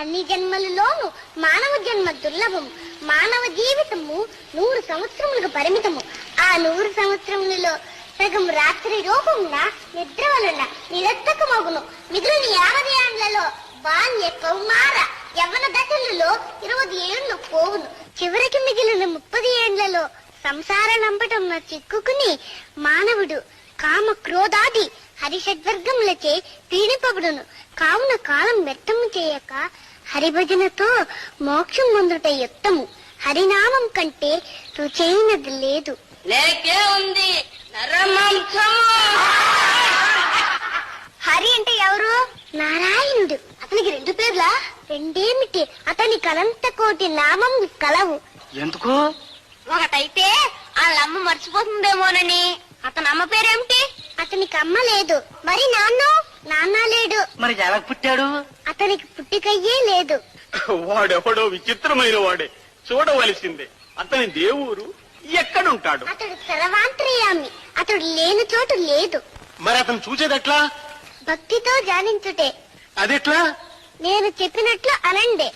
అన్ని జన్మలలోనూ మానవ జన్మ దుర్లభము. మానవ జీవితము 100 సంవత్సరములకు పరిమితము. ఆ 100 సంవత్సరములలో సగం రాత్రి రూపమున నిద్ర వలన నిరర్థకమగును. మిగిలిన 50 ఏండ్లలో బాల్య కౌమార యవ్వన దశలలో 20 ఏళ్లు పోవును. చివరికి మిగిలిన 30 ఏండ్లలో సంసార నంపటం చిక్కుకుని మానవుడు కామ క్రోధాది హరిషడ్వర్గములచే పీడిపబడును. కావున కాలం వ్యర్థము చేయక హరిభజనతో మోక్షం పొందుట యుక్తము. హరినామం కంటే రుచైనది లేదు. లేకే ఉంది నరమాంసము. హరి అంటే ఎవరు? నారాయణుడు. అతనికి 2 పేర్లా? రెండేమిటి, అతని కలంత కోటి నామం కలవు. ఎందుకు? ఒకటైతే వాళ్ళమ్మ మర్చిపోతుందేమోనని. అతని అమ్మ పేరేమిటి? అతనికి అమ్మ లేదు. మరి నాన్న లేడు. మరి ఎలా పుట్టాడు? అతనికి పుట్టికయ్యే లేదు. వాడెవడో విచిత్రమైన వాడే, చూడవలసిందే. అతని దేవురు ఎక్కడుంటాడు? అతడు సర్వాంతర్యామి. అతడు లేని చోటు లేదు. మరి అతను చూసేదెట్లా? భక్తితో ధ్యానించుటే. అదెట్లా? నేను చెప్పినట్లు అనండి.